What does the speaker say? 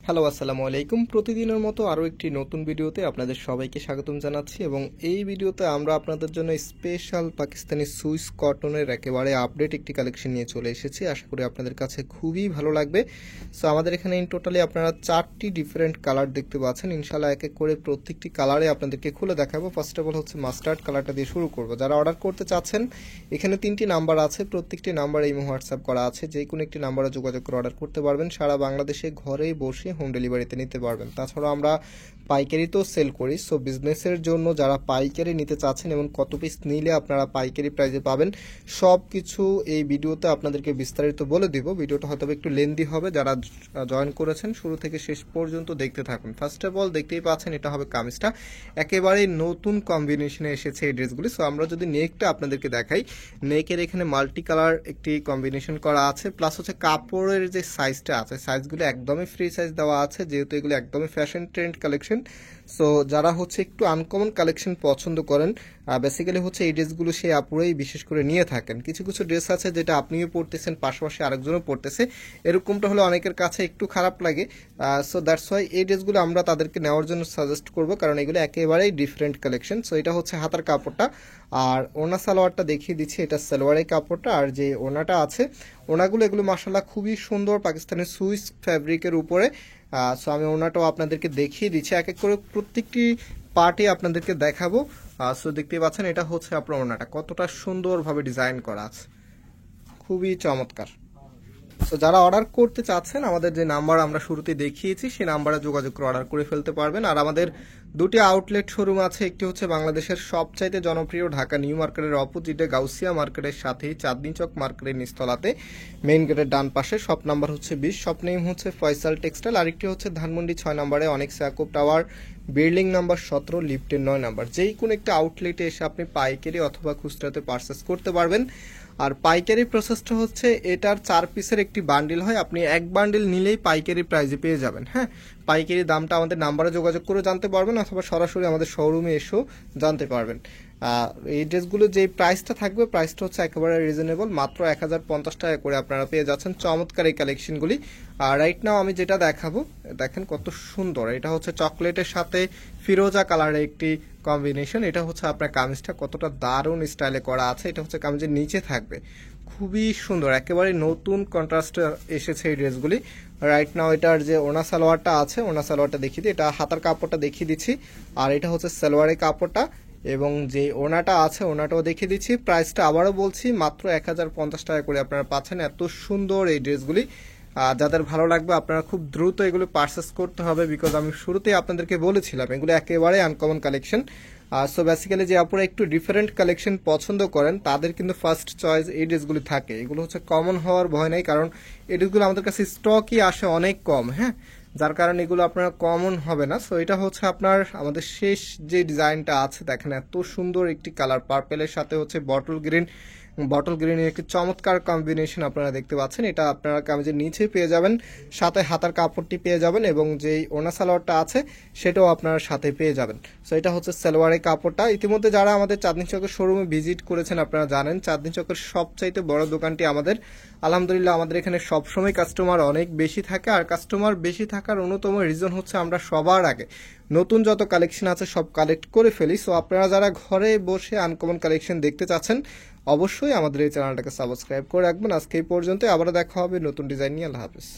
Hello, আসসালামু আলাইকুম। প্রতিদিনের মতো আরও একটি নতুন ভিডিওতে আপনাদের সবাইকে স্বাগতম জানাচ্ছি এবং এই ভিডিওতে আমরা আপনাদের জন্য স্পেশাল পাকিস্তানি সুইস কটনের একেবারে আপডেট একটি কালেকশন নিয়ে চলে এসেছি। আশা করি আপনাদের কাছে খুবই ভালো লাগবে। সো আমাদের এখানে ইন টোটালি আপনারা 4টি ডিফারেন্ট কালার দেখতে পাচ্ছেন। ইনশাল্লাহ এক এক করে প্রত্যেকটি কালারে আপনাদেরকে খুলে দেখাবো। ফার্স্ট অফ অল হচ্ছে মাস্টার্ড কালারটা দিয়ে শুরু করব। যারা অর্ডার করতে চাচ্ছেন, এখানে 3টি নাম্বার আছে, প্রত্যেকটি নাম্বারে ইমো হোয়াটসঅ্যাপ করা আছে, যে কোনো একটি নাম্বারে যোগাযোগ করে অর্ডার করতে পারবেন। সারা বাংলাদেশে ঘরেই বসে হোম ডেলিভারিতে নিতে পারবেন। তাছাড়া আমরা পাইকারিতেও সেল করি। সো বিজনেসের জন্য যারা পাইকারি নিতে চাচ্ছেন এবং কত পিস নিলে আপনারা পাইকারি প্রাইসে পাবেন, সব কিছু এই ভিডিওতে আপনাদেরকে বিস্তারিত বলে দিব। ভিডিওটা হয়তো একটু লেন্দি হবে, যারা জয়েন করেছেন শুরু থেকে শেষ পর্যন্ত দেখতে থাকুন। ফার্স্ট অফ অল দেখতেই পাচ্ছেন, এটা হবে কামিজটা। একেবারে নতুন কম্বিনেশনে এসেছে এই ড্রেসগুলি। সো আমরা যদি নেকটা আপনাদেরকে দেখাই, নেকের এখানে মাল্টি কালার একটি কম্বিনেশন করা আছে, প্লাস হচ্ছে কাপড়ের যে সাইজটা আছে, সাইজগুলো একদমই ফ্রি সাইজ দেওয়া আছে, যেহেতু এগুলো একদমই ফ্যাশন ট্রেন্ড কালেকশন। সো যারা হচ্ছে একটু আনকমন কালেকশন পছন্দ করেন, বেসিক্যালি হচ্ছে এই ড্রেসগুলো সেই আপুরেই বিশেষ করে নিয়ে থাকেন। কিছু কিছু ড্রেস আছে যেটা আপনিও পরতেছেন, পাশাপাশি আরেকজনও পরতেছে, এরকমটা হলে অনেকের কাছে একটু খারাপ লাগে। সো দ্যাটস ওয়াই এই ড্রেসগুলো আমরা তাদেরকে নেওয়ার জন্য সাজেস্ট করবো, কারণ এগুলো একেবারেই ডিফারেন্ট কালেকশন। সো এটা হচ্ছে হাতার কাপড়টা, আর ওনা সালোয়ারটা দেখিয়ে দিচ্ছি, এটা সালোয়ারের কাপড়টা। আর যে ওনাটা আছে, ওনাগুলো এগুলো মাশাআল্লাহ খুবই সুন্দর পাকিস্তানি সুইস ফ্যাব্রিকের উপরে। সো আমি ওনাটাও আপনাদেরকে দেখিয়ে দিচ্ছি, এক এক করে প্রত্যেকটি পার্টে আপনাদেরকে দেখাবো। সো দেখতেই পাচ্ছেন, এটা হচ্ছে আপনার ওনাটা, কতটা সুন্দরভাবে ডিজাইন করা আছে, খুবই চমৎকার। তো যারা অর্ডার করতে চাচ্ছেন, আমাদের যে নাম্বার আমরা শুরুতে দেখিয়েছি সেই নাম্বারে যোগাযোগ করে অর্ডার করে ফেলতে পারবেন। আর আমাদের দুটি আউটলেট শোরুম আছে, একটি হচ্ছে বাংলাদেশের সবচাইতে জনপ্রিয় ঢাকা নিউ মার্কেটের অপোজিটে গাউসিয়া মার্কেটের সাথেই চাঁদনী চক মার্কেটের নিচতলাতে মেইন গেটের ডান পাশে। শপ নাম্বার হচ্ছে 20, শপ নেম হচ্ছে ফয়সাল টেক্সটাইল। আরেকটি হচ্ছে ধানমন্ডি 6 নম্বরে অনেক ইয়াকুব টাওয়ার, বিল্ডিং নাম্বার 17, লিফটের 9 নাম্বার। যেই কোনো একটা আউটলেটে এসে আপনি পাইকারি অথবা খুচরাতে পারচেস করতে পারবেন। আর পাইকারি প্রসেসটা হচ্ছে, এটার 4 পিসের একটি বান্ডিল হয়, আপনি এক বান্ডিল নিলেই পাইকারি প্রাইজে পেয়ে যাবেন। হ্যাঁ, পাইকারি দামটা আমাদের নাম্বারে যোগাযোগ করে জানতে পারবেন, অথবা সরাসরি আমাদের শোরুমে এসেও জানতে পারবেন। এই ড্রেসগুলো যে প্রাইসটা থাকবে, প্রাইসটা হচ্ছে একেবারে রিজনেবল, মাত্র 1050 টাকা করে আপনারা পেয়ে যাচ্ছেন চমৎকার এই কালেকশনগুলি। আর রাইট নাও আমি যেটা দেখাবো, দেখেন কত সুন্দর, এটা হচ্ছে চকলেটের সাথে ফিরোজা কালারের একটি কম্বিনেশন। এটা হচ্ছে আপনার কামিজটা, কতটা দারুণ স্টাইলে করা আছে। এটা হচ্ছে কামিজের নিচে থাকবে, খুবই সুন্দর, একেবারে নতুন কন্ট্রাস্টে এসেছে এই ড্রেসগুলি। রাইট নাও এটার যে ওনা সালোয়ারটা আছে, ওনা সালোয়ারটা দেখিয়ে দিই, এটা হাতার কাপড়টা দেখিয়ে দিচ্ছি, আর এটা হচ্ছে সালোয়ারের কাপড়টা, এবং যে ওনাটা আছে ওনাটাও দেখিয়ে দিচ্ছি। প্রাইসটা আবারও বলছি, মাত্র 1050 টাকা করে আপনারা পাচ্ছেন এত সুন্দর এই ড্রেসগুলি। যাদের ভালো লাগবে আপনারা খুব দ্রুত এগুলো পারচেস করতে হবে, বিকজ আমি শুরুতেই আপনাদেরকে বলেছিলাম এগুলো একেবারে আনকমন কালেকশন। সো বেসিক্যালি যে আপনারা একটু ডিফারেন্ট কালেকশন পছন্দ করেন, তাদের কিন্তু ফার্স্ট চয়েস এই ড্রেসগুলি থাকে। এগুলো হচ্ছে কমন হওয়ার ভয় নেই, কারণ এই ড্রেসগুলো আমাদের কাছে স্টকই আসে অনেক কম। হ্যাঁ, যার কারণে এগুলো আপনার কমন হবে না। সো এটা হচ্ছে আপনার আমাদের শেষ যে ডিজাইনটা আছে, দেখেন এত সুন্দর একটি কালার, পার্পেলের সাথে হচ্ছে বটল গ্রিনের একটি চমৎকার কম্বিনেশন আপনারা দেখতে পাচ্ছেন। এটা আপনারা কামিজের নিচে পেয়ে যাবেন, সাথে হাতার কাপড়টি পেয়ে যাবেন, এবং যেই ওনা সালোয়ারটা আছে সেটাও আপনারা সাথে পেয়ে যাবেন। সো এটা হচ্ছে সালোয়ারের কাপড়টা। ইতিমধ্যে যারা আমাদের চাঁদনী চকের শোরুমে ভিজিট করেছেন, আপনারা জানেন চাঁদনী চকের সবচাইতে বড় দোকানটি আমাদের। আলহামদুলিল্লাহ আমাদের এখানে সবসময় কাস্টমার অনেক বেশি থাকে, আর কাস্টমার বেশি থাকার অন্যতম রিজন হচ্ছে আমরা সবার আগে নতুন যত কালেকশন আছে সব কালেক্ট করে ফেলি। সো আপনারা যারা ঘরে বসে আনকমন কালেকশন দেখতে চাচ্ছেন, অবশ্যই আমাদের এই চ্যানেলটাকে সাবস্ক্রাইব করে রাখবেন। আজকে এই পর্যন্ত, আবার দেখা হবে নতুন ডিজাইন নিয়ে। আল্লাহ হাফেজ।